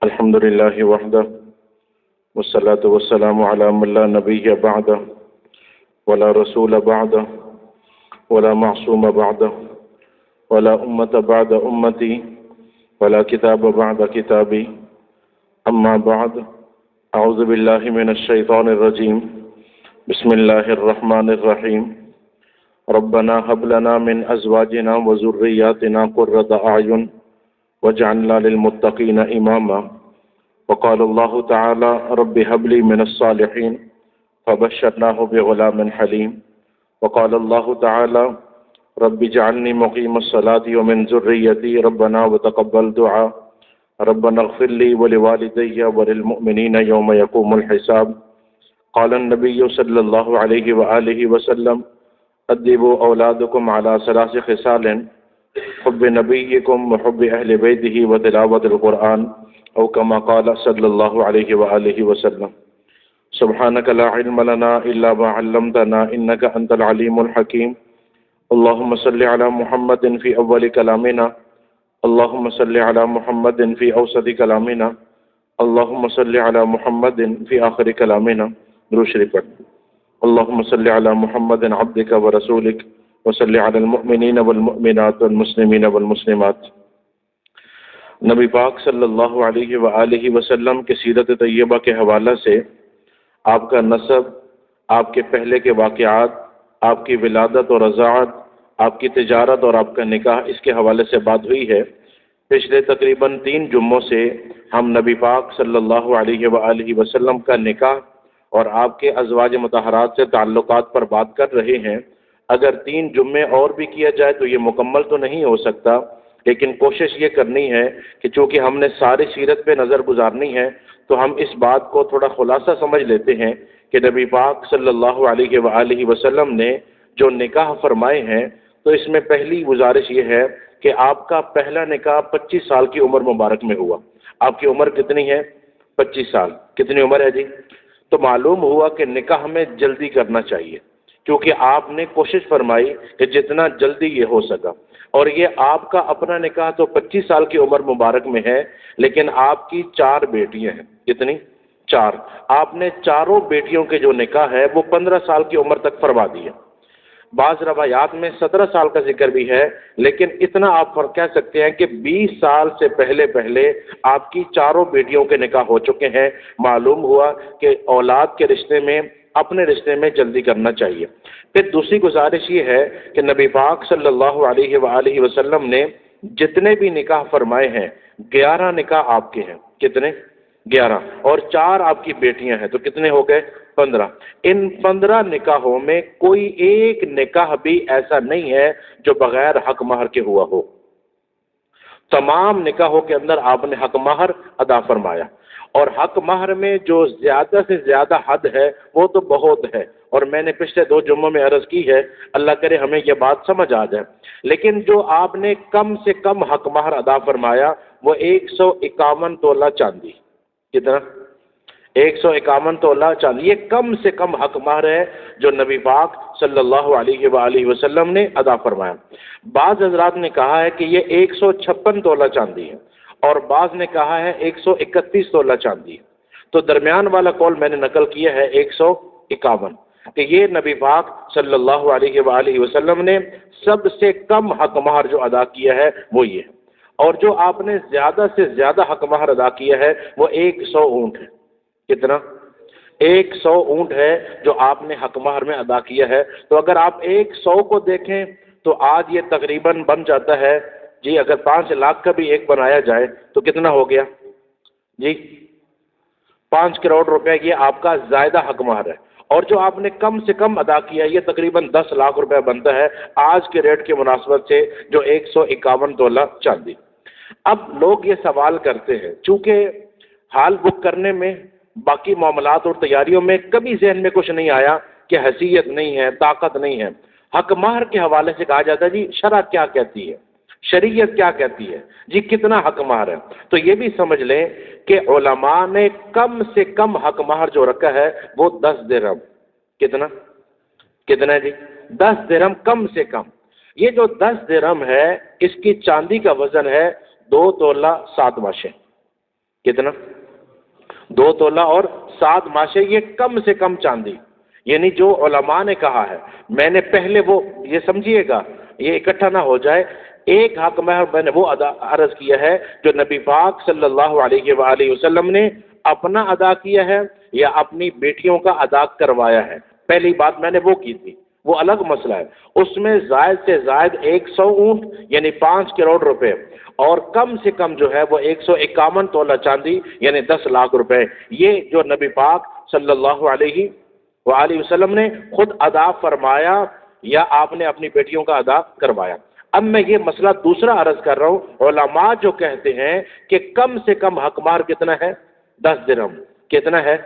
الحمد لله وحده والصلاة والسلام على من لا نبي بعده ولا رسول بعده ولا معصوم بعده ولا أمة بعد أمتي ولا كتاب بعد كتابي. أما بعد، أعوذ بالله من الشيطان الرجيم. بسم الله الرحمن الرحيم. ربنا هب لنا من أزواجنا وذرياتنا قرة أعين وجعلنا للمتقين إماما. وقال الله تعالى رب هب لي من الصالحين فبشرناه بغلام حليم. وقال الله تعالى رب اجعلني مقيم الصلاة ومن ذريتي ربنا وتقبل دعاء. ربنا اغفر لي ولوالدي وللمؤمنين يوم يقوم الحساب. قال النبي صلى الله عليه وآله وسلم أدبوا أولادكم على ثلاث خصال: حب نبيكم وحب أهل بيته وتلاوة القرآن، أو كما قال صلى الله عليه وآله وسلم. سبحانك لا علم لنا إلا ما علمتنا إنك أنت العليم الحكيم. اللهم صل على محمد في أول كلامنا، اللهم صل على محمد في أوسط كلامنا، اللهم صل على محمد في آخر كلامنا. درود شریف پڑھ. اللهم صل على محمد عبدك ورسولك وصل على المؤمنين والمؤمنات والمسلمين والمسلمات. نبی پاک صلی اللہ علیہ وآلہ وسلم کے سیرت طیبہ کے حوالہ سے آپ کا نسب، آپ کے پہلے کے واقعات، آپ کی ولادت اور رضاعت، آپ کی تجارت اور آپ کا نکاح، اس کے حوالے سے بات ہوئی ہے. پچھلے تقریباً 3 جمعوں سے ہم نبی پاک صلی اللہ علیہ وآلہ وسلم کا نکاح اور آپ کے ازواج مطہرات سے تعلقات پر بات کر رہے ہیں. اگر 3 جمعے اور بھی کیا جائے تو یہ مکمل تو نہیں ہو سکتا، لیکن کوشش یہ کرنی ہے کہ چونکہ ہم نے ساری سیرت پہ نظر گزارنی ہے تو ہم اس بات کو تھوڑا خلاصہ سمجھ لیتے ہیں کہ نبی پاک صلی اللہ علیہ وآلہ وسلم نے جو نکاح فرمائے ہیں، تو اس میں پہلی گزارش یہ ہے کہ آپ کا پہلا نکاح 25 سال کی عمر مبارک میں ہوا. آپ کی عمر کتنی ہے؟ 25 سال. کتنی عمر ہے جی؟ تو معلوم ہوا کہ نکاح میں جلدی کرنا چاہیے، کیونکہ آپ نے کوشش فرمائی کہ جتنا جلدی یہ ہو سکا. اور یہ آپ کا اپنا نکاح تو 25 سال کی عمر مبارک میں ہے، لیکن آپ کی 4 بیٹیاں ہیں. کتنی؟ 4. آپ نے چاروں بیٹیوں کے جو نکاح ہے وہ 15 سال کی عمر تک فرما دیے. بعض روایات میں 17 سال کا ذکر بھی ہے، لیکن اتنا آپ کہہ سکتے ہیں کہ 20 سال سے پہلے آپ کی چاروں بیٹیوں کے نکاح ہو چکے ہیں. معلوم ہوا کہ اولاد کے رشتے میں، اپنے رشتے میں جلدی کرنا چاہیے. پھر دوسری گزارش یہ ہے کہ نبی پاک صلی اللہ علیہ وآلہ وسلم نے جتنے بھی نکاح فرمائے ہیں 11 نکاح آپ کے ہیں. کتنے؟ 11. اور 4 آپ کی بیٹیاں ہیں، تو کتنے ہو گئے؟ 15. ان 15 نکاحوں میں کوئی ایک نکاح بھی ایسا نہیں ہے جو بغیر حق مہر کے ہوا ہو. تمام نکاحوں کے اندر آپ نے حق مہر ادا فرمایا، اور حق مہر میں جو زیادہ سے زیادہ حد ہے وہ تو بہت ہے، اور میں نے پچھلے 2 جمعوں میں عرض کی ہے، اللہ کرے ہمیں یہ بات سمجھ آ جائے. لیکن جو آپ نے کم سے کم حق مہر ادا فرمایا وہ 151 تولہ چاندی. کتنا؟ 151 تولہ چاندی. یہ کم سے کم حق مہر ہے جو نبی پاک صلی اللہ علیہ وآلہ وسلم نے ادا فرمایا. بعض حضرات نے کہا ہے کہ یہ 156 تولہ چاندی ہے، اور بعض نے کہا ہے 131 تولہ چاندی ہے. تو درمیان والا قول میں نے نقل کیا ہے 151، کہ یہ نبی پاک صلی اللہ علیہ وآلہ وسلم نے سب سے کم حق مہر جو ادا کیا ہے وہ یہ ہے. اور جو آپ نے زیادہ سے زیادہ حق مہر ادا کیا ہے وہ 100 اونٹ ہے. کتنا؟ 100 اونٹ ہے جو آپ نے حق مہر میں ادا کیا ہے. تو اگر آپ 100 کو دیکھیں تو آج یہ تقریباً بن جاتا ہے جی، اگر 5 لاکھ کا بھی ایک بنایا جائے تو کتنا ہو گیا جی؟ 5 کروڑ روپے یہ آپ کا زائدہ حق مہر ہے. اور جو آپ نے کم سے کم ادا کیا یہ تقریباً 10 لاکھ روپے بنتا ہے آج کے ریٹ کے مناسبت سے، جو 151 تولہ چاندی. اب لوگ یہ سوال کرتے ہیں، چونکہ ہال بک کرنے میں، باقی معاملات اور تیاریوں میں کبھی ذہن میں کچھ نہیں آیا کہ حیثیت نہیں ہے، طاقت نہیں ہے. حق مہر کے حوالے سے کہا جاتا ہے جی شرع کیا کہتی ہے، شریعت کیا کہتی ہے جی، کتنا حق مہر ہے. تو یہ بھی سمجھ لیں کہ علماء نے کم سے کم حق مہر جو رکھا ہے وہ 10 درہم. کتنا ہے جی؟ 10 درہم کم سے کم. یہ جو 10 درہم ہے اس کی چاندی کا وزن ہے 2 تولہ 7 ماشے. کتنا؟ 2 تولہ اور 7 ماشے، یہ کم سے کم چاندی، یعنی جو علماء نے کہا ہے، میں نے پہلے وہ یہ سمجھیے گا، یہ اکٹھا نہ ہو جائے، ایک حق مہر میں نے وہ عرض کیا ہے جو نبی پاک صلی اللہ علیہ وآلہ وسلم نے اپنا ادا کیا ہے یا اپنی بیٹیوں کا ادا کروایا ہے، پہلی بات میں نے وہ کی تھی، وہ الگ مسئلہ ہے۔ اس میں زائد سے زائد 100 اونٹ یعنی 5 کروڑ روپے، اور کم سے کم جو ہے وہ 151 تولہ چاندی یعنی 10 لاکھ روپے، یہ جو نبی پاک صلی اللہ علیہ وآلہ وسلم نے خود ادا فرمایا یا آپ نے اپنی بیٹیوں کا ادا کروایا۔ اب میں یہ مسئلہ دوسرا عرض کر رہا ہوں، علماء جو کہتے ہیں کہ کم سے کم حق مہر کتنا ہے؟ 10 درہم۔ کتنا ہے؟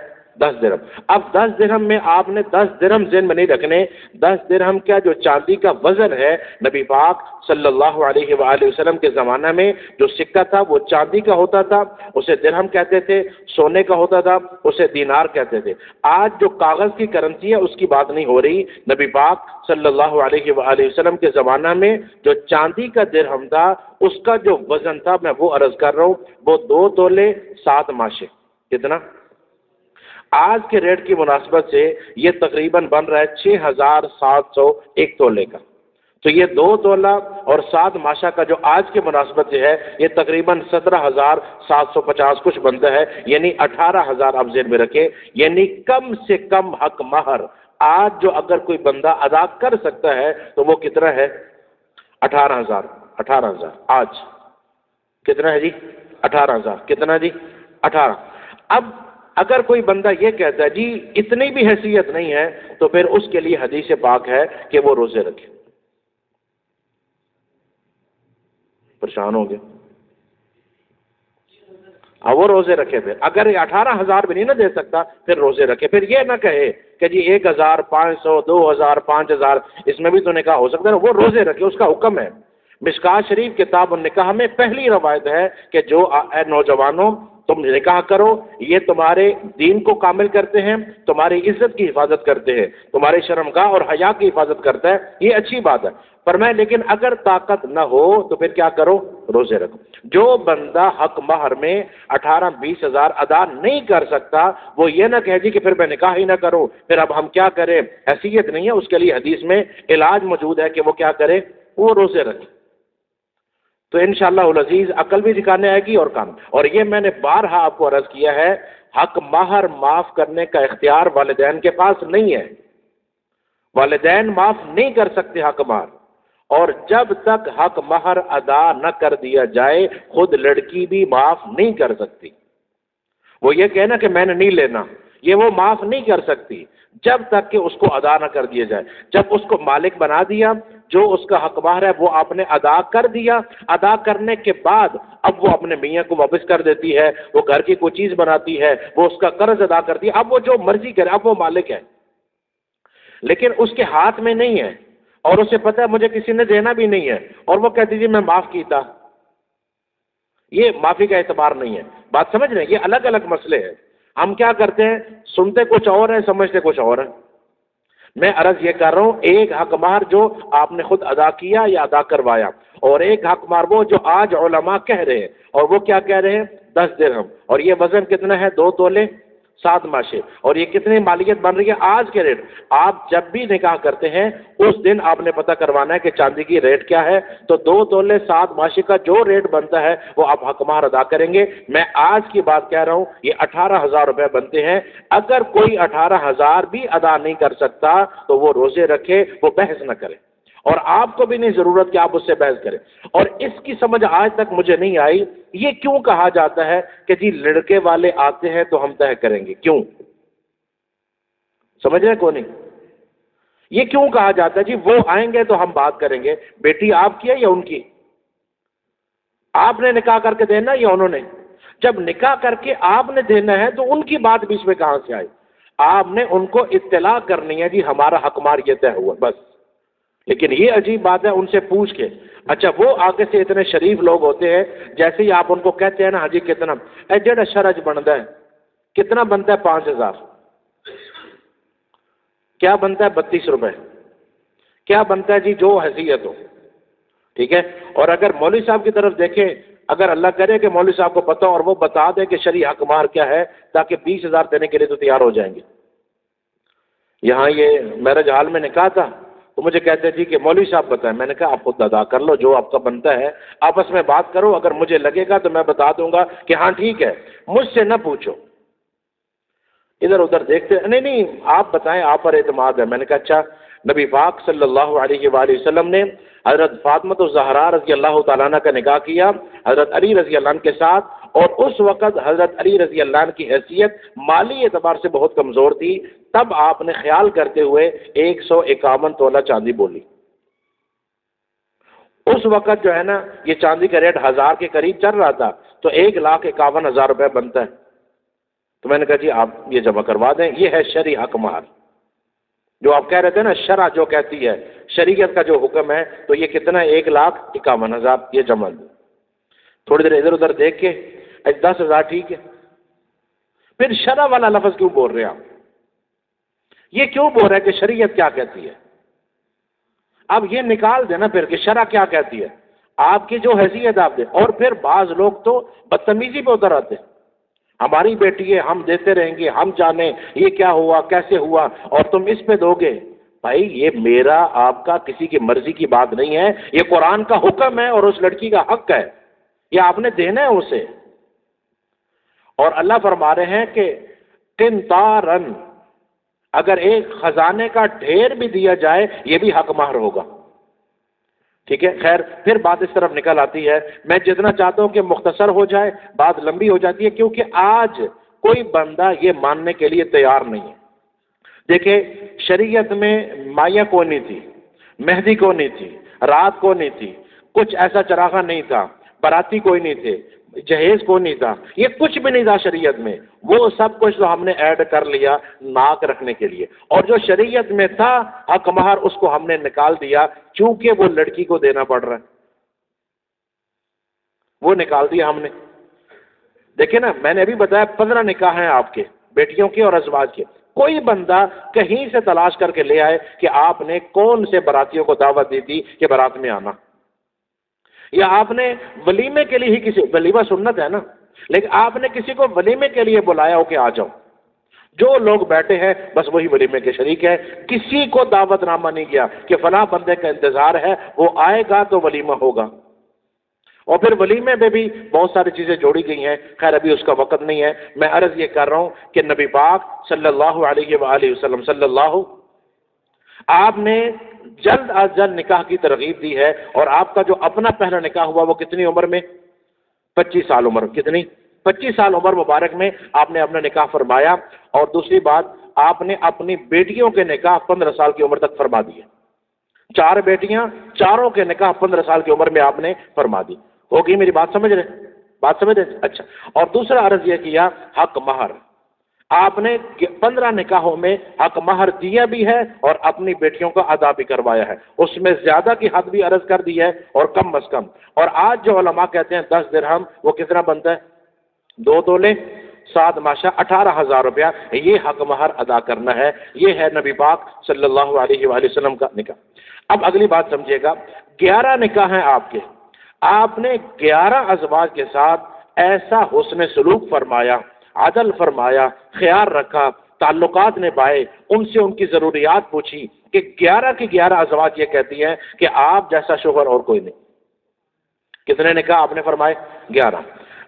10 درہم۔ اب 10 درہم میں آپ نے 10 درہم ذہن میں نہیں رکھنے، 10 درہم کیا جو چاندی کا وزن ہے، نبی پاک صلی اللہ علیہ وآلہ وسلم کے زمانہ میں جو سکہ تھا وہ چاندی کا ہوتا تھا، اسے درہم کہتے تھے، سونے کا ہوتا تھا اسے دینار کہتے تھے۔ آج جو کاغذ کی کرنسی ہے اس کی بات نہیں ہو رہی، نبی پاک صلی اللہ علیہ وآلہ وسلم کے زمانہ میں جو چاندی کا درہم تھا اس کا جو وزن تھا میں وہ عرض کر رہا ہوں، وہ 2 تولے 7 ماشے۔ کتنا؟ آج کے ریٹ کی مناسبت سے یہ تقریباً بن رہا ہے 6700 ایک تولے کا، تو یہ 2 تولہ اور 7 ماشا کا جو آج کے مناسبت سے ہے یہ تقریباً 17750 کچھ بنتا ہے، یعنی 18000 آپ ذہن میں رکھے، یعنی کم سے کم حق مہر آج جو اگر کوئی بندہ ادا کر سکتا ہے تو وہ کتنا ہے؟ 18000۔ 18000 آج کتنا ہے جی؟ 18000۔ کتنا جی؟ 18۔ اب اگر کوئی بندہ یہ کہتا ہے جی اتنی بھی حیثیت نہیں ہے تو پھر اس کے لیے حدیث پاک ہے کہ وہ روزے رکھے۔ پریشان ہو گئے؟ وہ روزے رکھے، پھر اگر یہ 18000 بھی نہیں نہ دے سکتا پھر روزے رکھے، پھر یہ نہ کہے کہ جی 1500 2000 5000 اس میں بھی تو نکاح ہو سکتا ہے، وہ روزے رکھے، اس کا حکم ہے۔ مشکات شریف کتاب النکاح میں پہلی روایت ہے کہ جو اے نوجوانوں تم نکاح کرو، یہ تمہارے دین کو کامل کرتے ہیں، تمہاری عزت کی حفاظت کرتے ہیں، تمہارے شرمگاہ اور حیا کی حفاظت کرتا ہے، یہ اچھی بات ہے۔ فرمایا لیکن اگر طاقت نہ ہو تو پھر کیا کرو؟ روزے رکھو۔ جو بندہ حق مہر میں 18-20 ہزار ادا نہیں کر سکتا وہ یہ نہ کہے جی کہ پھر میں نکاح ہی نہ کروں، پھر اب ہم کیا کریں، حیثیت نہیں ہے، اس کے لیے حدیث میں علاج موجود ہے کہ وہ کیا کرے، وہ روزے رکھے۔ تو انشاءاللہ العزیز عقل بھی دکھانے آئے گی اور کام، اور یہ میں نے بارہا آپ کو عرض کیا ہے، حق مہر معاف کرنے کا اختیار والدین کے پاس نہیں ہے، والدین معاف نہیں کر سکتے حق مہر، اور جب تک حق مہر ادا نہ کر دیا جائے خود لڑکی بھی معاف نہیں کر سکتی۔ وہ یہ کہنا کہ میں نے نہیں لینا، یہ وہ معاف نہیں کر سکتی جب تک کہ اس کو ادا نہ کر دیا جائے۔ جب اس کو مالک بنا دیا، جو اس کا حق مہر ہے وہ آپ نے ادا کر دیا، ادا کرنے کے بعد اب وہ اپنے میاں کو واپس کر دیتی ہے، وہ گھر کی کوئی چیز بناتی ہے، وہ اس کا قرض ادا کرتی ہے، اب وہ جو مرضی کرے، اب وہ مالک ہے، لیکن اس کے ہاتھ میں نہیں ہے، اور اسے پتہ ہے مجھے کسی نے دینا بھی نہیں ہے، اور وہ کہتی جی میں معاف کیتا، یہ معافی کا اعتبار نہیں ہے۔ بات سمجھ رہے ہیں؟ یہ الگ الگ مسئلے ہیں۔ ہم کیا کرتے ہیں، سنتے کچھ اور ہیں، سمجھتے کچھ اور ہیں۔ میں عرض یہ کر رہا ہوں، ایک حق مہر جو آپ نے خود ادا کیا یا ادا کروایا، اور ایک حق مہر وہ جو آج علماء کہہ رہے ہیں، اور وہ کیا کہہ رہے ہیں؟ 10 درہم، اور یہ وزن کتنا ہے؟ 2 تولے 7 ماشے، اور یہ کتنی مالیت بن رہی ہے آج کے ریٹ۔ آپ جب بھی نکاح کرتے ہیں اس دن آپ نے پتہ کروانا ہے کہ چاندی کی ریٹ کیا ہے، تو 2 تولے 7 ماشے کا جو ریٹ بنتا ہے وہ آپ حق مہر ادا کریں گے۔ میں آج کی بات کہہ رہا ہوں، یہ 18,000 روپے بنتے ہیں۔ اگر کوئی 18,000 بھی ادا نہیں کر سکتا تو وہ روزے رکھے، وہ بحث نہ کرے، اور آپ کو بھی نہیں ضرورت کہ آپ اس سے بحث کریں۔ اور اس کی سمجھ آج تک مجھے نہیں آئی، یہ کیوں کہا جاتا ہے کہ جی لڑکے والے آتے ہیں تو ہم طے کریں گے؟ کیوں؟ سمجھ رہے کو نہیں؟ یہ کیوں کہا جاتا ہے جی وہ آئیں گے تو ہم بات کریں گے؟ بیٹی آپ کی ہے یا ان کی؟ آپ نے نکاح کر کے دینا یا انہوں نے؟ جب نکاح کر کے آپ نے دینا ہے تو ان کی بات بیچ میں کہاں سے آئی؟ آپ نے ان کو اطلاع کرنی ہے جی ہمارا حق مہر یہ طے ہوا، بس۔ لیکن یہ عجیب بات ہے، ان سے پوچھ کے، اچھا وہ آگے سے اتنے شریف لوگ ہوتے ہیں، جیسے ہی آپ ان کو کہتے ہیں نا ہاں جی کتنا جڑا شرج بنتا ہے، کتنا بنتا ہے؟ 5,000۔ کیا بنتا ہے؟ 32 روپے۔ کیا بنتا ہے جی؟ جو حیثیت ہو، ٹھیک ہے۔ اور اگر مولوی صاحب کی طرف دیکھیں، اگر اللہ کرے کہ مولوی صاحب کو پتہ اور وہ بتا دے کہ شرعی حق مہر کیا ہے، تاکہ 20,000 دینے کے لیے تو تیار ہو جائیں گے۔ یہاں یہ میرج ہال میں نکاح تھا تو مجھے کہتے تھے کہ مولوی صاحب بتائیں، میں نے کہا آپ خود ادا کر لو، جو آپ کا بنتا ہے آپس میں بات کرو، اگر مجھے لگے گا تو میں بتا دوں گا کہ ہاں ٹھیک ہے، مجھ سے نہ پوچھو۔ ادھر ادھر دیکھتے، نہیں آپ بتائیں، آپ پر اعتماد ہے۔ میں نے کہا اچھا، نبی پاک صلی اللہ علیہ وآلہ وسلم نے حضرت فاطمہ الزہرا رضی اللہ تعالیٰ عنہ کا نکاح کیا حضرت علی رضی اللہ عنہ کے ساتھ، اور اس وقت حضرت علی رضی اللہ عنہ کی حیثیت مالی اعتبار سے بہت کمزور تھی، تب آپ نے خیال کرتے ہوئے 151 تولہ چاندی بولی۔ اس وقت جو ہے نا یہ چاندی کا ریٹ 1000 کے قریب چل رہا تھا، تو 1,51,000 روپے بنتا ہے۔ تو میں نے کہا جی آپ یہ جمع کروا دیں، یہ ہے شرعی حق مہر۔ جو آپ کہہ رہے تھے نا شرع جو کہتی ہے، شریعت کا جو حکم ہے، تو یہ کتنا ہے؟ 1,51,000، یہ جمع دیں۔ تھوڑی دیر ادھر ادھر دیکھ کے 10,000 ٹھیک ہے۔ پھر شرع والا لفظ کیوں بول رہے ہیں آپ؟ یہ کیوں بول رہے ہیں کہ شریعت کیا کہتی ہے؟ اب یہ نکال دینا پھر کہ شرع کیا کہتی ہے، آپ کی جو حیثیت آپ دیں۔ اور پھر بعض لوگ تو بدتمیزی پہ اتر آتے ہیں، ہماری بیٹی ہے، ہم دیتے رہیں گے، ہم جانیں یہ کیا ہوا کیسے ہوا اور تم اس پہ دو گے۔ بھائی یہ میرا آپ کا کسی کی مرضی کی بات نہیں ہے، یہ قرآن کا حکم ہے اور اس لڑکی کا حق ہے، یہ آپ نے دینا ہے اسے۔ اور اللہ فرما رہے ہیں کہ قنطارن، اگر ایک خزانے کا ڈھیر بھی دیا جائے یہ بھی حق مہر ہوگا۔ ٹھیک ہے، خیر پھر بات اس طرف نکل آتی ہے، میں جتنا چاہتا ہوں کہ مختصر ہو جائے، بات لمبی ہو جاتی ہے، کیونکہ آج کوئی بندہ یہ ماننے کے لیے تیار نہیں ہے۔ دیکھیں شریعت میں مائیہ کو نہیں تھی، مہندی کو نہیں تھی، رات کو نہیں تھی، کچھ ایسا چراغا نہیں تھا، باراتی کوئی نہیں تھے، جہیز کو نہیں تھا، یہ کچھ بھی نہیں تھا شریعت میں۔ وہ سب کچھ تو ہم نے ایڈ کر لیا ناک رکھنے کے لیے، اور جو شریعت میں تھا حق مہر اس کو ہم نے نکال دیا، چونکہ وہ لڑکی کو دینا پڑ رہا ہے، وہ نکال دیا ہم نے۔ دیکھیں نا میں نے ابھی بتایا 15 نکاح ہیں آپ کے، بیٹیوں کے اور ازواج کے۔ کوئی بندہ کہیں سے تلاش کر کے لے آئے کہ آپ نے کون سے براتیوں کو دعوت دی تھی کہ بارات میں آنا، یا آپ نے ولیمے کے لیے ہی کسی، ولیمہ سنت ہے نا، لیکن آپ نے کسی کو ولیمے کے لیے بلایا ہو کہ آ جاؤ، جو لوگ بیٹھے ہیں بس وہی ولیمے کے شریک ہے، کسی کو دعوت نامہ نہیں کیا کہ فلاں بندے کا انتظار ہے وہ آئے گا تو ولیمہ ہوگا۔ اور پھر ولیمے میں بھی بہت ساری چیزیں جوڑی گئی ہیں، خیر ابھی اس کا وقت نہیں ہے۔ میں عرض یہ کر رہا ہوں کہ نبی پاک صلی اللہ علیہ وآلہ وسلم آپ نے جلد از جلد نکاح کی ترغیب دی ہے، اور آپ کا جو اپنا پہلا نکاح ہوا وہ کتنی عمر میں؟ 25 سال عمر، کتنی؟ 25 سال عمر مبارک میں آپ نے اپنا نکاح فرمایا۔ اور دوسری بات، آپ نے اپنی بیٹیوں کے نکاح 15 سال کی عمر تک فرما دیے، 4 بیٹیاں، چاروں کے نکاح 15 سال کی عمر میں آپ نے فرما دی۔ ہوگی میری بات سمجھ رہے؟ بات سمجھ رہے؟ اچھا، اور دوسرا عرض یہ کیا حق مہر، آپ نے 15 نکاحوں میں حق مہر دیا بھی ہے اور اپنی بیٹیوں کا ادا بھی کروایا ہے، اس میں زیادہ کی حد بھی عرض کر دی ہے اور کم از کم۔ اور آج جو علماء کہتے ہیں 10 درہم وہ کتنا بنتا ہے؟ 2 تولے 7 ماشا 18,000 روپیہ، یہ حق مہر ادا کرنا ہے۔ یہ ہے نبی پاک صلی اللہ علیہ وآلہ وسلم کا نکاح۔ اب اگلی بات سمجھیے گا، 11 نکاح ہیں آپ کے، آپ نے 11 ازواج کے ساتھ ایسا حسن سلوک فرمایا، عدل فرمایا، خیال رکھا، تعلقات نبھائے، ان سے ان کی ضروریات پوچھی کہ 11 کی 11 ازواج یہ کہتی ہیں کہ آپ جیسا شوہر اور کوئی نہیں۔ کتنے نکاح آپ نے فرمائے؟ 11۔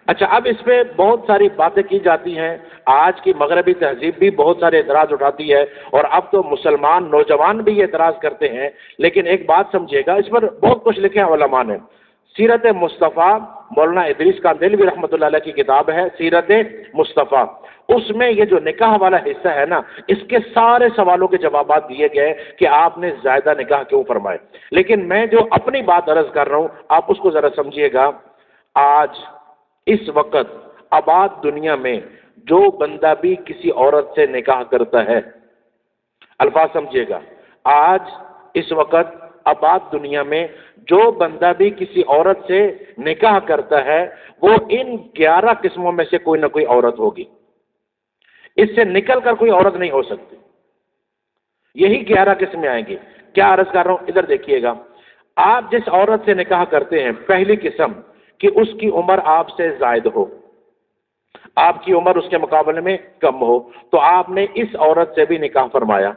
اچھا، اب اس پہ بہت ساری باتیں کی جاتی ہیں، آج کی مغربی تہذیب بھی بہت سارے اعتراض اٹھاتی ہے، اور اب تو مسلمان نوجوان بھی یہ اعتراض کرتے ہیں، لیکن ایک بات سمجھیے گا، اس پر بہت کچھ لکھے ہیں علماء نے۔ سیرت مصطفیٰ، مولانا ادریس کاندھلوی رحمۃ اللہ علیہ کی کتاب ہے سیرت مصطفیٰ، اس میں یہ جو نکاح والا حصہ ہے نا، اس کے سارے سوالوں کے جوابات دیے گئے کہ آپ نے زائدہ نکاح کیوں فرمائے۔ لیکن میں جو اپنی بات عرض کر رہا ہوں آپ اس کو ذرا سمجھیے گا۔ آج اس وقت آباد دنیا میں جو بندہ بھی کسی عورت سے نکاح کرتا ہے، الفاظ سمجھیے گا، آج اس وقت آباد دنیا میں جو بندہ بھی کسی عورت سے نکاح کرتا ہے وہ ان 11 قسموں میں سے کوئی نہ کوئی عورت ہوگی، اس سے نکل کر کوئی عورت نہیں ہو سکتی، یہی 11 قسمیں آئیں گی۔ کیا عرض کر رہا ہوں، ادھر دیکھیے گا، آپ جس عورت سے نکاح کرتے ہیں، پہلی قسم کہ اس کی عمر آپ سے زائد ہو، آپ کی عمر اس کے مقابلے میں کم ہو، تو آپ نے اس عورت سے بھی نکاح فرمایا۔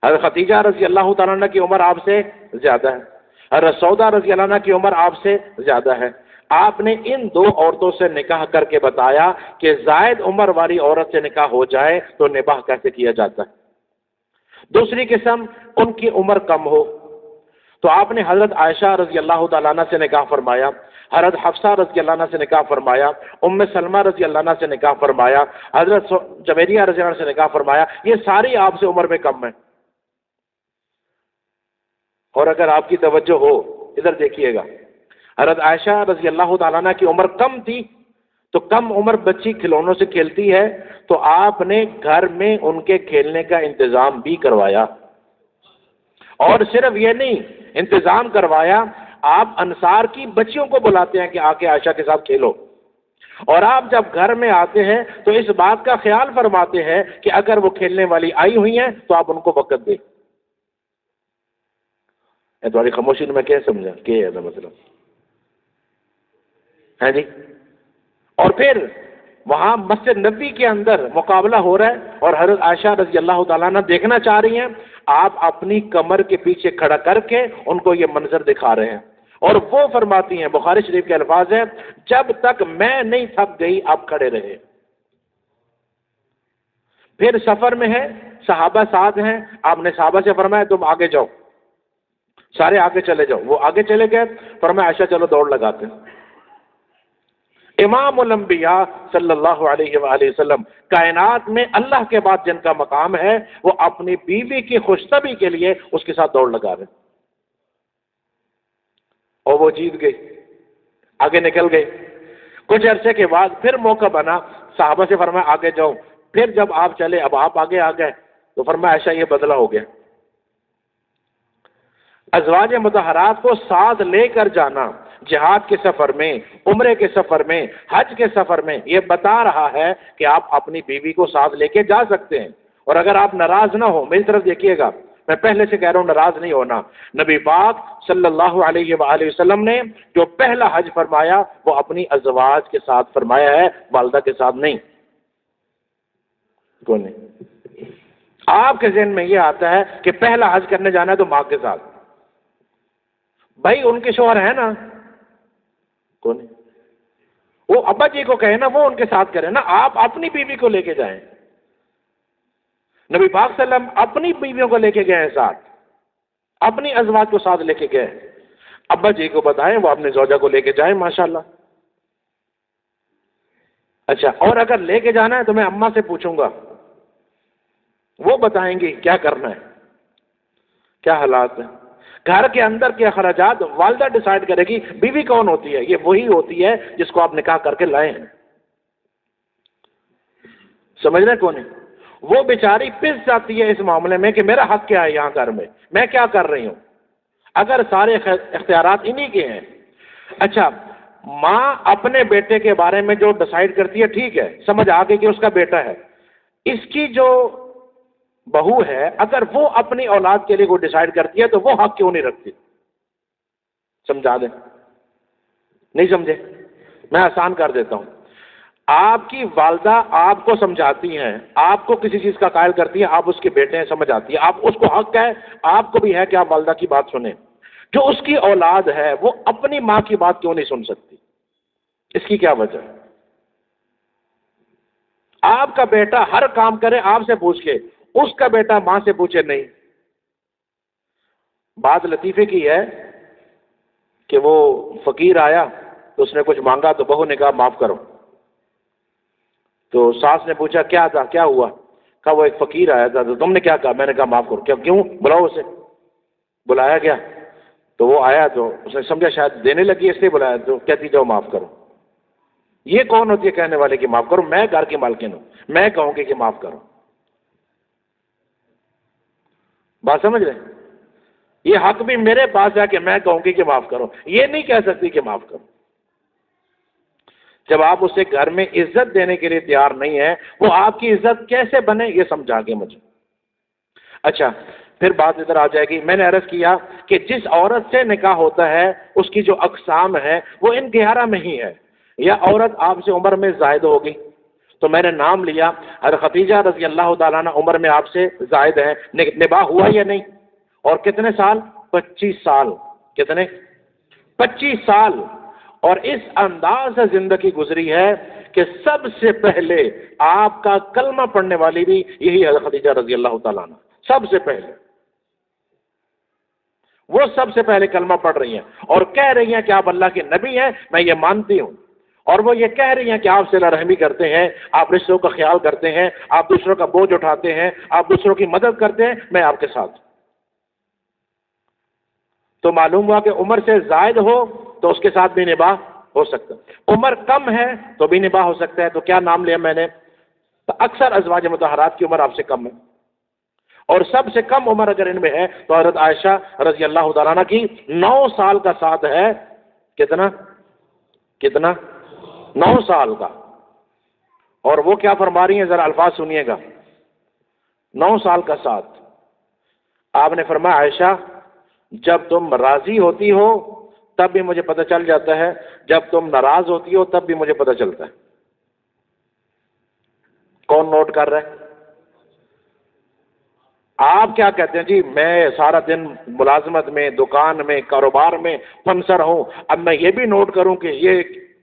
حضرت خدیجہ رضی اللہ تعالیٰ عنہ کی عمر آپ سے زیادہ ہے، حضرت سودا رضی اللہ عنہ کی عمر آپ سے زیادہ ہے۔ آپ نے ان دو عورتوں سے نکاح کر کے بتایا کہ زائد عمر والی عورت سے نکاح ہو جائے تو نباہ کیسے کیا جاتا ہے۔ دوسری قسم، ان کی عمر کم ہو، تو آپ نے حضرت عائشہ رضی اللہ تعالیٰ عنہ سے نکاح فرمایا، حضرت حفصہ رضی اللہ عنہ سے نکاح فرمایا، ام سلمہ رضی اللہ عنہ سے نکاح فرمایا، حضرت جویریہ رضی اللہ عنہ سے نکاح فرمایا۔ یہ ساری آپ سے عمر میں کم ہیں۔ اور اگر آپ کی توجہ ہو ادھر دیکھیے گا، حضرت عائشہ رضی اللہ تعالیٰ عنہ کی عمر کم تھی، تو کم عمر بچی کھلونوں سے کھیلتی ہے، تو آپ نے گھر میں ان کے کھیلنے کا انتظام بھی کروایا۔ اور صرف یہ نہیں، انتظام کروایا، آپ انصار کی بچیوں کو بلاتے ہیں کہ آ کے عائشہ کے ساتھ کھیلو، اور آپ جب گھر میں آتے ہیں تو اس بات کا خیال فرماتے ہیں کہ اگر وہ کھیلنے والی آئی ہوئی ہیں تو آپ ان کو وقت دیں۔ تمہاری خاموشی نے میں کیا سمجھا، کیا ہے مطلب ہے جی۔ اور پھر وہاں مسجد نبی کے اندر مقابلہ ہو رہا ہے، اور حضرت عائشہ رضی اللہ تعالیٰ عنہ دیکھنا چاہ رہی ہیں، آپ اپنی کمر کے پیچھے کھڑا کر کے ان کو یہ منظر دکھا رہے ہیں، اور وہ فرماتی ہیں، بخاری شریف کے الفاظ ہیں، جب تک میں نہیں تھک گئی آپ کھڑے رہے۔ پھر سفر میں ہے، صحابہ ساتھ ہیں، آپ نے صحابہ سے فرمایا تم آگے جاؤ، سارے آگے چلے جاؤ، وہ آگے چلے گئے، فرمایا عائشہ چلو دوڑ لگاتے ہیں۔ امام الانبیاء صلی اللہ علیہ وآلہ وسلم، کائنات میں اللہ کے بعد جن کا مقام ہے، وہ اپنی بیوی کی خوشطبی کے لیے اس کے ساتھ دوڑ لگا رہے، اور وہ جیت گئی، آگے نکل گئی۔ کچھ عرصے کے بعد پھر موقع بنا، صحابہ سے فرمایا آگے جاؤ، پھر جب آپ چلے، اب آپ آگے آ گئے، تو فرمایا عائشہ یہ بدلہ ہو گیا۔ ازواج مطہرات کو ساتھ لے کر جانا جہاد کے سفر میں، عمرے کے سفر میں، حج کے سفر میں، یہ بتا رہا ہے کہ آپ اپنی بیوی کو ساتھ لے کے جا سکتے ہیں۔ اور اگر آپ ناراض نہ ہو، میری طرف دیکھیے گا، میں پہلے سے کہہ رہا ہوں ناراض نہیں ہونا، نبی پاک صلی اللہ علیہ وآلہ وسلم نے جو پہلا حج فرمایا وہ اپنی ازواج کے ساتھ فرمایا ہے، والدہ کے ساتھ نہیں۔ کون نہیں؟ آپ کے ذہن میں یہ آتا ہے کہ پہلا حج کرنے جانا ہے تو ماں کے ساتھ، بھائی ان کے شوہر ہیں نا، کون؟ وہ ابا جی کو کہے نا، وہ ان کے ساتھ کرے نا، آپ اپنی بیوی کو لے کے جائیں۔ نبی پاک صلی اللہ علیہ وسلم اپنی بیویوں کو لے کے گئے ہیں ساتھ، اپنی ازواج کو ساتھ لے کے گئے، ابا جی کو بتائیں وہ اپنے زوجہ کو لے کے جائیں، ماشاءاللہ۔ اچھا، اور اگر لے کے جانا ہے تو میں اماں سے پوچھوں گا، وہ بتائیں گی کیا کرنا ہے، کیا حالات ہیں۔ گھر کے اندر کے اخراجات والدہ ڈیسائیڈ کرے گی۔ بیوی کون ہوتی ہے؟ یہ وہی ہوتی ہے جس کو آپ نکاح کر کے لائے ہیں۔ سمجھ رہے کون ہے؟ وہ بیچاری پس جاتی ہے اس معاملے میں کہ میرا حق کیا ہے یہاں گھر میں کیا کر رہی ہوں، اگر سارے اختیارات انہی کے ہیں۔ اچھا، ماں اپنے بیٹے کے بارے میں جو ڈیسائیڈ کرتی ہے، ٹھیک ہے، سمجھ آ گئی کہ اس کا بیٹا ہے، اس کی جو بہو ہے اگر وہ اپنی اولاد کے لیے کوئی ڈیسائیڈ کرتی ہے تو وہ حق کیوں نہیں رکھتی؟ سمجھا دیں، نہیں سمجھے؟ میں آسان کر دیتا ہوں۔ آپ کی والدہ آپ کو سمجھاتی ہیں، آپ کو کسی چیز کا قائل کرتی ہیں، آپ اس کے بیٹے ہیں، سمجھ آتی ہے، آپ اس کو حق ہے، آپ کو بھی ہے کہ آپ والدہ کی بات سنیں۔ جو اس کی اولاد ہے وہ اپنی ماں کی بات کیوں نہیں سن سکتی؟ اس کی کیا وجہ ہے؟ آپ کا بیٹا ہر کام کرے آپ سے پوچھ کے، اس کا بیٹا ماں سے پوچھے نہیں۔ بات لطیفے کی ہے کہ وہ فقیر آیا تو اس نے کچھ مانگا تو بہو نے کہا معاف کرو، تو ساس نے پوچھا کیا تھا، کیا ہوا؟ کہا وہ ایک فقیر آیا تھا تو تم نے کیا کہا؟ میں نے کہا معاف کرو۔ کیوں؟ بلاؤ اسے۔ بلایا گیا تو وہ آیا تو اس نے سمجھا شاید دینے لگی اس لیے بلایا، تو کہتی جاؤ معاف کرو۔ یہ کون ہوتی ہے کہنے والے کہ معاف کرو؟ میں گھر کی مالکن ہوں، میں کہوں گی کہ معاف کرو۔ بات سمجھ رہے؟ یہ حق بھی میرے پاس ہے کہ میں کہوں گی کہ معاف کرو، یہ نہیں کہہ سکتی کہ معاف کرو۔ جب آپ اسے گھر میں عزت دینے کے لیے تیار نہیں ہیں، وہ آپ کی عزت کیسے بنے یہ سمجھا کے مجھے۔ اچھا، پھر بات ادھر آ جائے گی. میں نے عرض کیا کہ جس عورت سے نکاح ہوتا ہے اس کی جو اقسام ہے وہ ان 11 میں ہی ہے. یا عورت آپ سے عمر میں زائد ہوگی، تو میں نے نام لیا حضرت خدیجہ رضی اللہ تعالیٰ عنہ عمر میں آپ سے زائد ہیں، نباہ ہوا یا نہیں؟ اور کتنے سال؟ 25 سال. کتنے؟ 25 سال. اور اس انداز سے زندگی گزری ہے کہ سب سے پہلے آپ کا کلمہ پڑھنے والی بھی یہی حضرت خدیجہ رضی اللہ تعالیٰ عنہ. سب سے پہلے وہ سب سے پہلے کلمہ پڑھ رہی ہیں اور کہہ رہی ہیں کہ آپ اللہ کے نبی ہیں، میں یہ مانتی ہوں. اور وہ یہ کہہ رہی ہیں کہ آپ صلہ رحمی کرتے ہیں، آپ رشتوں کا خیال کرتے ہیں، آپ دوسروں کا بوجھ اٹھاتے ہیں، آپ دوسروں کی مدد کرتے ہیں، میں آپ کے ساتھ. تو معلوم ہوا کہ عمر سے زائد ہو تو اس کے ساتھ بھی نباہ ہو سکتا ہے، عمر کم ہے تو بھی نباہ ہو سکتا ہے. تو کیا نام لیا میں نے؟ تو اکثر ازواج مطہرات کی عمر آپ سے کم ہے، اور سب سے کم عمر اگر ان میں ہے تو حضرت عائشہ رضی اللہ تعالیٰ عنہ کی 9 سال کا ساتھ ہے. کتنا 9 سال کا. اور وہ کیا فرما رہی ہیں ذرا الفاظ سنیے گا. 9 سال کا ساتھ. آپ نے فرمایا عائشہ جب تم راضی ہوتی ہو تب بھی مجھے پتہ چل جاتا ہے، جب تم ناراض ہوتی ہو تب بھی مجھے پتہ چلتا ہے. کون نوٹ کر رہا ہے؟ آپ کیا کہتے ہیں جی میں سارا دن ملازمت میں، دکان میں، کاروبار میں پھنسر ہوں، اب میں یہ بھی نوٹ کروں کہ یہ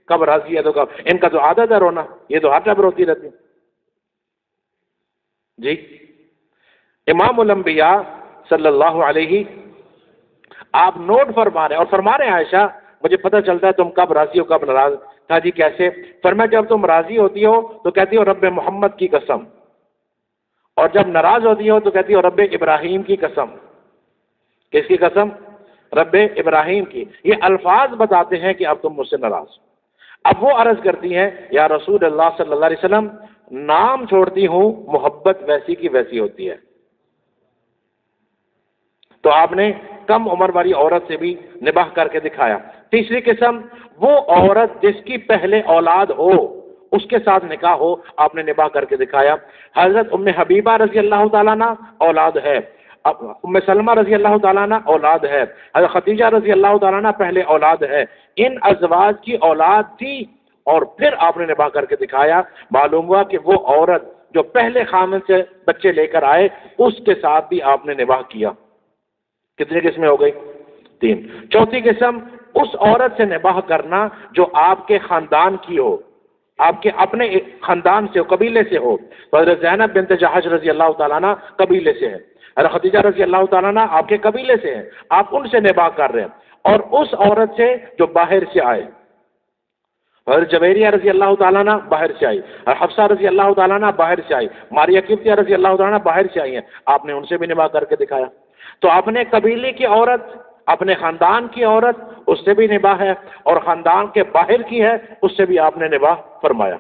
کب راضی ہے تو کب. ان کا تو عادت ہے رونا، یہ تو ہر ٹائم روتی رہتی جی. امام الانبیاء صلی اللہ علیہ آپ نوٹ فرما رہے ہیں اور فرما رہے ہیں عائشہ مجھے پتہ چلتا ہے تم کب راضی ہو کب ناراض. کہا جی کیسے؟ فرمایا جب تم راضی ہوتی ہو تو کہتی ہو رب محمد کی قسم، اور جب ناراض ہوتی ہو تو کہتی ہو رب ابراہیم کی قسم. کس کی قسم؟ رب ابراہیم کی. یہ الفاظ بتاتے ہیں کہ اب تم مجھ سے ناراض. اب وہ عرض کرتی ہیں یا رسول اللہ صلی اللہ علیہ وسلم نام چھوڑتی ہوں محبت ویسی کی ویسی ہوتی ہے. تو آپ نے کم عمر والی عورت سے بھی نباہ کر کے دکھایا. تیسری قسم وہ عورت جس کی پہلے اولاد ہو اس کے ساتھ نکاح ہو، آپ نے نباہ کر کے دکھایا. حضرت ام حبیبہ رضی اللہ تعالیٰ عنہ اولاد ہے، ام سلمہ رضی اللہ تعالیٰ عنہ اولاد ہے، حضرت خدیجہ رضی اللہ تعالیٰ عنہ پہلے اولاد ہے. ان ازواج کی اولاد تھی اور پھر آپ نے نباہ کر کے دکھایا. معلوم ہوا کہ وہ عورت جو پہلے خامن سے بچے لے کر آئے اس کے ساتھ بھی آپ نے نباہ کیا. کتنی قسمیں ہو گئی؟ 3. چوتھی قسم اس عورت سے نباہ کرنا جو آپ کے خاندان کی ہو، آپ کے اپنے خاندان سے ہو، قبیلے سے ہو. حضرت زینب بنت جحش رضی اللہ تعالیٰ عنہ قبیلے سے ہے، حضرت خدیجہ رضی اللہ تعالیٰ عنہ آپ کے قبیلے سے ہیں، آپ ان سے نباہ کر رہے ہیں. اور اس عورت سے جو باہر سے آئے، حضرت جویریہ رضی اللہ تعالیٰ عنہ باہر سے آئی، حفصہ رضی اللہ تعالیٰ عنہ باہر سے آئی، ماریہ قبطیہ رضی اللہ تعالیٰ عنہ باہر سے آئی ہیں، آپ نے ان سے بھی نباہ کر کے دکھایا. تو اپنے قبیلے کی عورت، اپنے خاندان کی عورت اس سے بھی نباہ ہے، اور خاندان کے باہر کی ہے اس سے بھی آپ نے نباہ فرمایا.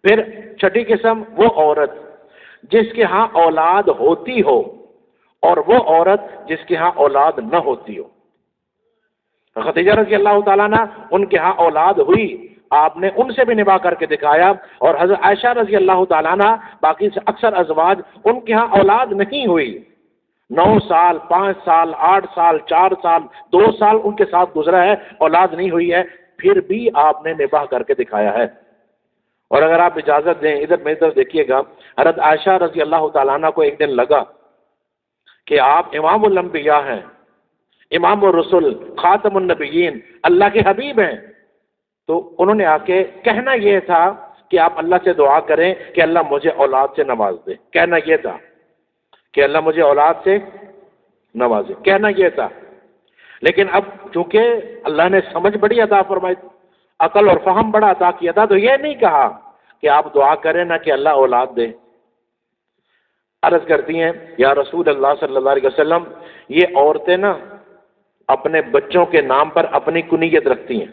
پھر چھٹی قسم وہ عورت جس کے ہاں اولاد ہوتی ہو اور وہ عورت جس کے ہاں اولاد نہ ہوتی ہو. خدیجہ رضی اللہ تعالیٰ عنہ ان کے ہاں اولاد ہوئی، آپ نے ان سے بھی نباہ کر کے دکھایا. اور حضرت عائشہ رضی اللہ تعالیٰ عنہ باقی سے اکثر ازواج ان کے ہاں اولاد نہیں ہوئی، 9 سال 5 سال 8 سال 4 سال 2 سال ان کے ساتھ گزرا ہے، اولاد نہیں ہوئی ہے، پھر بھی آپ نے نباہ کر کے دکھایا ہے. اور اگر آپ اجازت دیں ادھر میری طرف دیکھیے گا، حضرت عائشہ رضی اللہ تعالیٰ عنہ کو ایک دن لگا کہ آپ امام الانبیاء ہیں، امام الرسل، خاتم النبیین، اللہ کے حبیب ہیں. تو انہوں نے آ کے کہنا یہ تھا کہ آپ اللہ سے دعا کریں کہ اللہ مجھے اولاد سے نواز دے. کہنا یہ تھا کہ اللہ مجھے اولاد سے نوازے، کہنا یہ تھا. لیکن اب چونکہ اللہ نے سمجھ بڑی عطا فرمائی، عقل اور فہم بڑا عطا کیا تھا، تو یہ نہیں کہا کہ آپ دعا کریں نہ کہ اللہ اولاد دے. عرض کرتی ہیں یا رسول اللہ صلی اللہ علیہ وسلم یہ عورتیں نا اپنے بچوں کے نام پر اپنی کنیت رکھتی ہیں.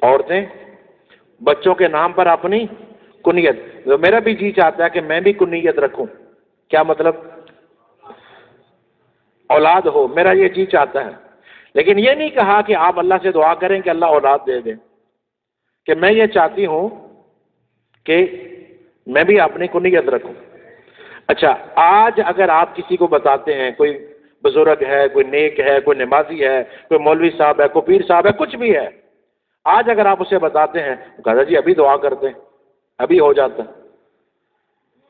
عورتیں بچوں کے نام پر اپنی کنیت، میرا بھی جی چاہتا ہے کہ میں بھی کنیت رکھوں. کیا مطلب؟ اولاد ہو، میرا یہ جی چاہتا ہے. لیکن یہ نہیں کہا کہ آپ اللہ سے دعا کریں کہ اللہ اولاد دے دے، کہ میں یہ چاہتی ہوں کہ میں بھی اپنی کنیت رکھوں. اچھا، آج اگر آپ کسی کو بتاتے ہیں، کوئی بزرگ ہے، کوئی نیک ہے، کوئی نمازی ہے، کوئی مولوی صاحب ہے، کوئی پیر صاحب ہے، کچھ بھی ہے، آج اگر آپ اسے بتاتے ہیں، کہتا جی ابھی دعا کرتے ہیں، ابھی ہو جاتا ہے۔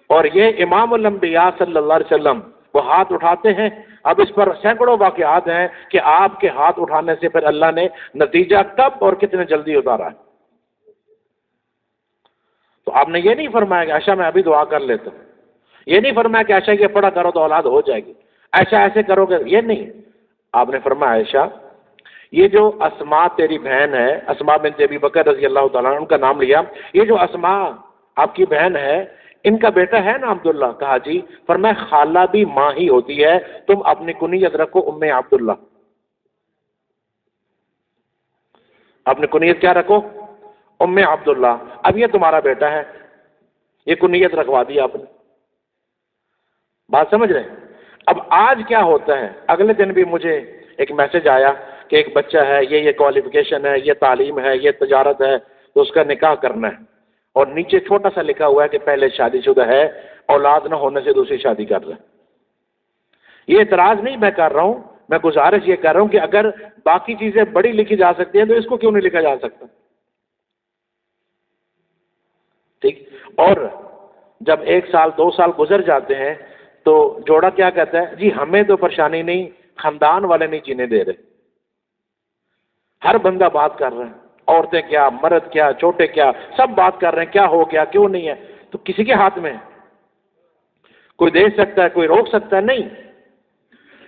اور یہ امام الانبیاء صلی اللہ علیہ وسلم وہ ہاتھ اٹھاتے ہیں، اب اس پر سینکڑوں واقعات ہیں کہ آپ کے ہاتھ اٹھانے سے پھر اللہ نے نتیجہ کب اور کتنے جلدی اتارا ہے۔ تو آپ نے یہ نہیں فرمایا کہ اچھا میں ابھی دعا کر لیتا ہوں، یہ نہیں فرمایا کہ اچھا یہ پڑھا کرو تو اولاد ہو جائے گی، ایسا ایسے کرو گے، یہ نہیں۔ آپ نے فرمایا عائشہ یہ جو اسماء تیری بہن ہے، اسماء بنت ابی بکر رضی اللہ تعالیٰ عنہ، ان کا نام لیا، یہ جو اسماء آپ کی بہن ہے ان کا بیٹا ہے نا عبداللہ؟ کہا جی۔ فرمایا خالہ بھی ماں ہی ہوتی ہے، تم اپنی کنیت رکھو ام عبداللہ، اپنی کنیت کیا رکھو؟ ام عبداللہ۔ اب یہ تمہارا بیٹا ہے، یہ کنیت رکھوا دی آپ نے، بات سمجھ رہے ہیں؟ اب آج کیا ہوتا ہے، اگلے دن بھی مجھے ایک میسج آیا کہ ایک بچہ ہے، یہ کوالیفیکیشن ہے، یہ تعلیم ہے، یہ تجارت ہے، تو اس کا نکاح کرنا ہے، اور نیچے چھوٹا سا لکھا ہوا ہے کہ پہلے شادی شدہ ہے، اولاد نہ ہونے سے دوسری شادی کر رہے ہیں۔ یہ اعتراض نہیں میں کر رہا ہوں، میں گزارش یہ کر رہا ہوں کہ اگر باقی چیزیں بڑی لکھی جا سکتی ہیں تو اس کو کیوں نہیں لکھا جا سکتا؟ ٹھیک۔ اور جب 1 سال 2 سال گزر جاتے ہیں تو جوڑا کیا کہتا ہے جی ہمیں تو پریشانی نہیں، خاندان والے نہیں جینے دے رہے۔ ہر بندہ بات کر رہا ہے، عورتیں کیا، مرد کیا، چھوٹے کیا، سب بات کر رہے ہیں کیا ہو گیا، کیوں نہیں ہے؟ تو کسی کے ہاتھ میں ہے؟ کوئی دے سکتا ہے، کوئی روک سکتا ہے؟ نہیں۔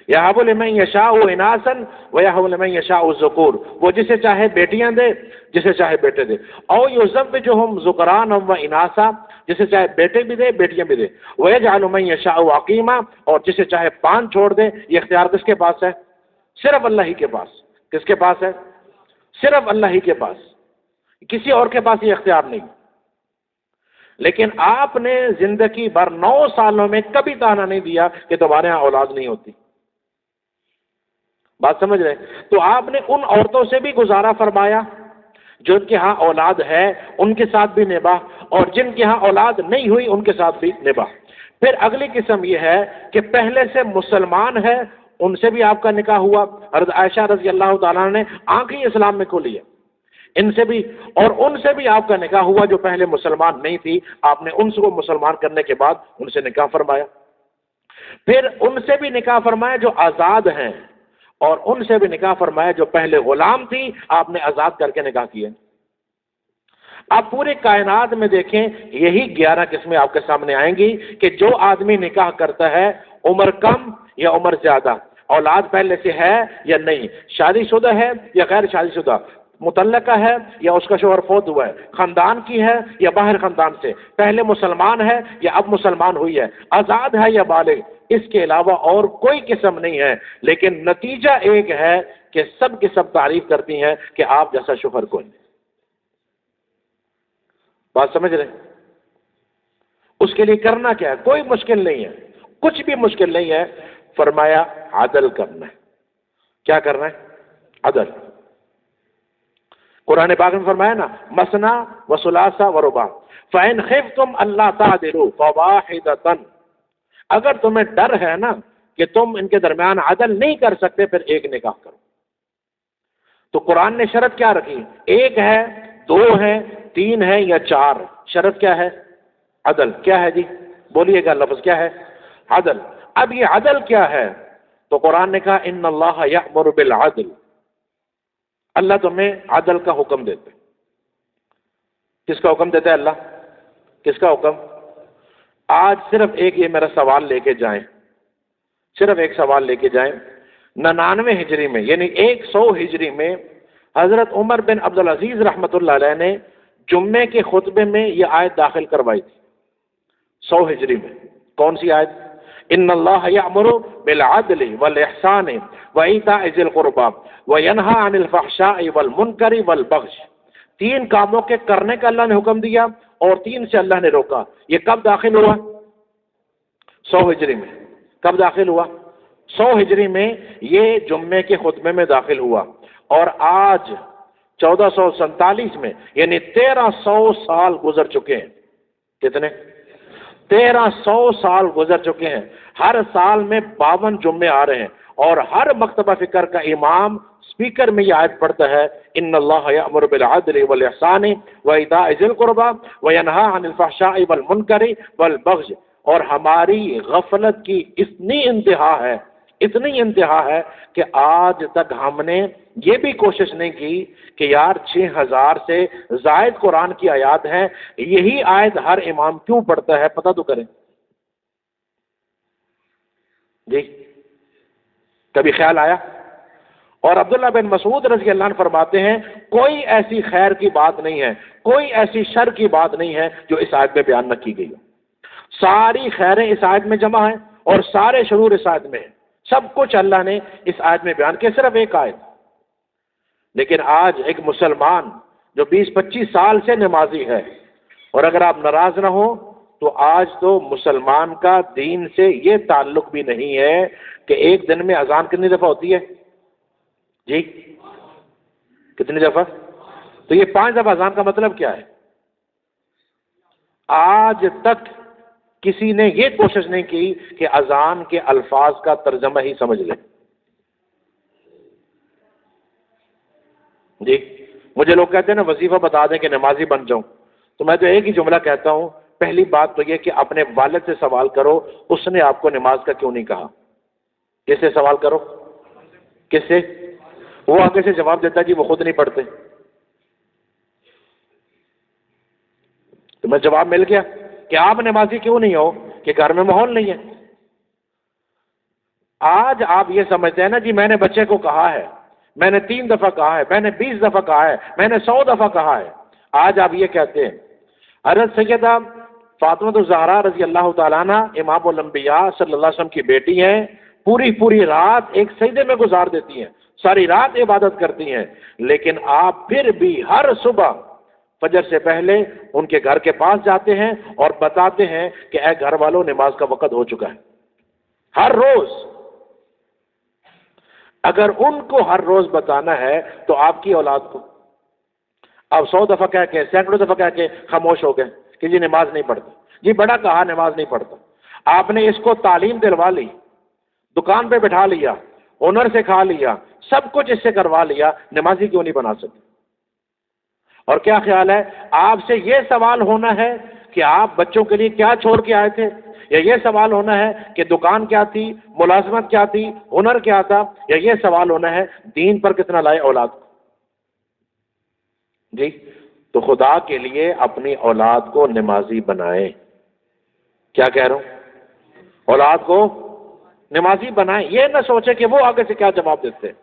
یَهَبُ لِمَن یَشَاءُ إِنَاثًا وَيَهَبُ لِمَن یَشَاءُ الذُّکُورَ، وہ جسے چاہے بیٹیاں دے، جسے چاہے بیٹے دے۔ اَوْ يُزَوِّجُهُمْ ذُكْرَانًا وَإِنَاثًا، جسے چاہے بیٹے بھی دے بیٹیاں بھی دے۔ وَيَجْعَلُ مَن يَشَاءُ عَقِيمًا، اور جسے چاہے پان چھوڑ دے۔ یہ اختیار کس کے پاس ہے؟ صرف اللہ ہی کے پاس۔ کس کے پاس ہے؟ صرف اللہ ہی کے پاس، کسی اور کے پاس یہ اختیار نہیں۔ لیکن آپ نے زندگی بھر 9 سالوں میں کبھی تانا نہیں دیا کہ تمہارے ہاں اولاد نہیں ہوتی، بات سمجھ رہے؟ تو آپ نے ان عورتوں سے بھی گزارا فرمایا جن کے ہاں اولاد ہے، ان کے ساتھ بھی نباہ، اور جن کے ہاں اولاد نہیں ہوئی ان کے ساتھ بھی نباہ۔ پھر اگلی قسم یہ ہے کہ پہلے سے مسلمان ہے، ان سے بھی آپ کا نکاح ہوا۔ حضرت عائشہ رضی اللہ تعالیٰ نے آنکھیں اسلام میں کھولی ہے، ان سے بھی، اور ان سے بھی آپ کا نکاح ہوا جو پہلے مسلمان نہیں تھی، آپ نے ان کو مسلمان کرنے کے بعد ان سے نکاح فرمایا۔ پھر ان سے بھی نکاح فرمایا جو آزاد ہیں، اور ان سے بھی نکاح فرمایا جو پہلے غلام تھی، آپ نے آزاد کر کے نکاح کیے۔ آپ پورے کائنات میں دیکھیں، یہی 11 قسمیں آپ کے سامنے آئیں گی کہ جو آدمی نکاح کرتا ہے، عمر کم یا عمر زیادہ، اولاد پہلے سے ہے یا نہیں، شادی شدہ ہے یا غیر شادی شدہ، مطلقہ ہے یا اس کا شوہر فوت ہوا ہے، خاندان کی ہے یا باہر خاندان سے، پہلے مسلمان ہے یا اب مسلمان ہوئی ہے، آزاد ہے یا بالغ، اس کے علاوہ اور کوئی قسم نہیں ہے۔ لیکن نتیجہ ایک ہے کہ سب کی سب تعریف کرتی ہیں کہ آپ جیسا شوہر کوئی نہیں۔ بات سمجھ رہے؟ اس کے لیے کرنا کیا ہے؟ کوئی مشکل نہیں ہے، کچھ بھی مشکل نہیں ہے۔ فرمایا عدل کرنا ہے۔ کیا کرنا ہے؟ عدل۔ قرآن پاک میں فرمایا نا، مثنی و ثلاث و رباع فإن خفتم ألا تعدلوا فواحدة، اگر تمہیں ڈر ہے نا کہ تم ان کے درمیان عدل نہیں کر سکتے، پھر ایک نکاح کرو۔ تو قرآن نے شرط کیا رکھی؟ 1 ہے، 2 ہے، 3 ہے یا 4؟ شرط کیا ہے؟ عدل۔ کیا ہے جی؟ بولیے گا لفظ کیا ہے؟ عدل۔ اب یہ عدل کیا ہے؟ تو قرآن نے کہا ان اللہ یأمر بالعدل، اللہ تمہیں عدل کا حکم دیتے۔ کس کا حکم دیتا ہے اللہ؟ کس کا حکم؟ آج صرف ایک یہ میرا سوال لے کے جائیں، صرف ایک سوال لے کے جائیں۔ 99 ہجری میں، یعنی 100 ہجری میں، حضرت عمر بن عبدالعزیز رحمۃ اللہ علیہ نے جمعے کے خطبے میں یہ آیت داخل کروائی تھی، 100 ہجری میں۔ کون سی آیت؟ ان اللہ یأمر بالعدل والاحسان وایتاء ذی القربى وینہی عن الفحشاء والمنکر والبغی۔ 3 کاموں کے کرنے کا اللہ نے حکم دیا اور 3 سے اللہ نے روکا۔ یہ کب داخل ہوا؟ 100 ہجری میں۔ کب داخل ہوا؟ 100 ہجری میں یہ جمعے کے خطبے میں داخل ہوا، اور آج 1447 میں، یعنی 1300 سال گزر چکے ہیں۔ کتنے؟ 1300 سال گزر چکے ہیں، ہر سال میں 52 جمعے آ رہے ہیں، اور ہر مکتبہ فکر کا امام اسپیکر میں یہ آیت پڑھتا ہے ان اللہ یأمر بالعدل والاحسان وایتاء ذی القربى وینہی عن الفحشاء والمنکر والبغی. اور ہماری غفلت کی اتنی انتہا ہے کہ آج تک ہم نے یہ بھی کوشش نہیں کی کہ یار 6000 سے زائد قرآن کی آیات ہیں، یہی آیت ہر امام کیوں پڑھتا ہے پتہ تو کریں. جی کبھی خیال آیا؟ اور عبداللہ بن مسعود رضی اللہ عنہ فرماتے ہیں کوئی ایسی خیر کی بات نہیں ہے، کوئی ایسی شر کی بات نہیں ہے جو اس آیت میں بیان نہ کی گئی ہو. ساری خیریں اس آیت میں جمع ہیں اور سارے شرور اس آیت میں ہیں، سب کچھ اللہ نے اس آیت میں بیان کیا، صرف ایک آیت. لیکن آج ایک مسلمان جو 20-25 سال سے نمازی ہے، اور اگر آپ ناراض نہ ہو تو آج تو مسلمان کا دین سے یہ تعلق بھی نہیں ہے کہ ایک دن میں اذان کتنی دفعہ ہوتی ہے؟ جی کتنی دفعہ؟ تو یہ 5 دفعہ اذان کا مطلب کیا ہے؟ آج تک کسی نے یہ کوشش نہیں کی کہ اذان کے الفاظ کا ترجمہ ہی سمجھ لے. جی مجھے لوگ کہتے ہیں نا وظیفہ بتا دیں کہ نمازی بن جاؤں، تو میں تو ایک ہی جملہ کہتا ہوں، پہلی بات تو یہ کہ اپنے والد سے سوال کرو اس نے آپ کو نماز کا کیوں نہیں کہا. کس سے سوال کرو؟ کس سے؟ وہ آگے سے جواب دیتا ہے جی وہ خود نہیں پڑھتے. تو میں جواب مل گیا کہ آپ نمازی کیوں نہیں ہو کہ گھر میں ماحول نہیں ہے. آج آپ یہ سمجھتے ہیں نا جی میں نے بچے کو کہا ہے، میں نے 3 دفعہ کہا ہے، میں نے 20 دفعہ کہا ہے، میں نے 100 دفعہ کہا ہے. آج آپ یہ کہتے ہیں. حضرت سیدہ فاطمہ الزہرا رضی اللہ تعالیٰ عنہ امام الانبیاء صلی اللہ علیہ وسلم کی بیٹی ہیں، پوری رات ایک سجدے میں گزار دیتی ہیں، ساری رات عبادت کرتی ہیں، لیکن آپ پھر بھی ہر صبح فجر سے پہلے ان کے گھر کے پاس جاتے ہیں اور بتاتے ہیں کہ اے گھر والوں نماز کا وقت ہو چکا ہے. ہر روز. اگر ان کو ہر روز بتانا ہے تو آپ کی اولاد کو اب 100 دفعہ کہہ کے، سینکڑوں دفعہ کہہ کے خاموش ہو گئے کہ جی نماز نہیں پڑھتا. جی بڑا کہا نماز نہیں پڑھتا. آپ نے اس کو تعلیم دلوا لی، دکان پہ بٹھا لیا، ہنر سے کھا لیا، سب کچھ اس سے کروا لیا، نمازی کیوں نہیں بنا سکتے؟ اور کیا خیال ہے آپ سے یہ سوال ہونا ہے کہ آپ بچوں کے لیے کیا چھوڑ کے آئے تھے، یا یہ سوال ہونا ہے کہ دکان کیا تھی، ملازمت کیا تھی، ہنر کیا تھا، یا یہ سوال ہونا ہے دین پر کتنا لائے اولاد کو؟ جی تو خدا کے لیے اپنی اولاد کو نمازی بنائیں. کیا کہہ رہا ہوں؟ اولاد کو نمازی بنائیں. یہ نہ سوچیں کہ وہ آگے سے کیا جواب دیتے ہیں.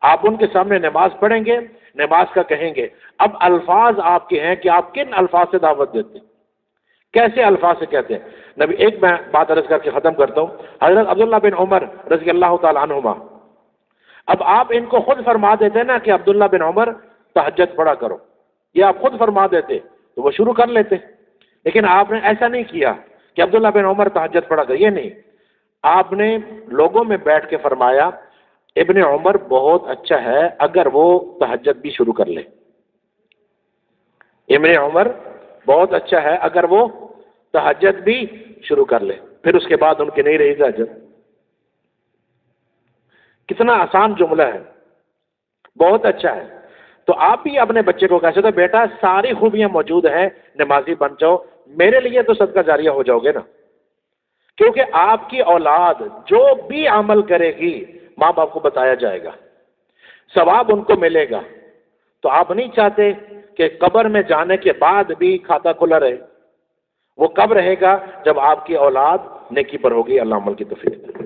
آپ ان کے سامنے نماز پڑھیں گے، نماز کا کہیں گے. اب الفاظ آپ کے ہیں کہ آپ کن الفاظ سے دعوت دیتے ہیں، کیسے الفاظ سے کہتے ہیں. نبی ایک میں بات عرض کر کے ختم کرتا ہوں. حضرت عبداللہ بن عمر رضی اللہ تعالیٰ عنہما، اب آپ ان کو خود فرما دیتے نا کہ عبداللہ بن عمر تہجد پڑھا کرو، یہ آپ خود فرما دیتے تو وہ شروع کر لیتے. لیکن آپ نے ایسا نہیں کیا کہ عبداللہ بن عمر تہجد پڑھا کر، یہ نہیں. آپ نے لوگوں میں بیٹھ کے فرمایا ابن عمر بہت اچھا ہے اگر وہ تہجد بھی شروع کر لے. ابن عمر بہت اچھا ہے اگر وہ تہجد بھی شروع کر لے. پھر اس کے بعد ان کی نہیں رہی تہجد. کتنا آسان جملہ ہے، بہت اچھا ہے. تو آپ بھی اپنے بچے کو کہہ سکتے بیٹا ساری خوبیاں موجود ہیں، نمازی بن جاؤ، میرے لیے تو صدقہ جاریہ ہو جاؤ گے نا. کیونکہ آپ کی اولاد جو بھی عمل کرے گی ماں باپ کو بتایا جائے گا، ثواب ان کو ملے گا. تو آپ نہیں چاہتے کہ قبر میں جانے کے بعد بھی کھاتا کھلا رہے. وہ کب رہے گا؟ جب آپ کی اولاد نیکی پر ہوگی. اللہ عمل کی توفیق.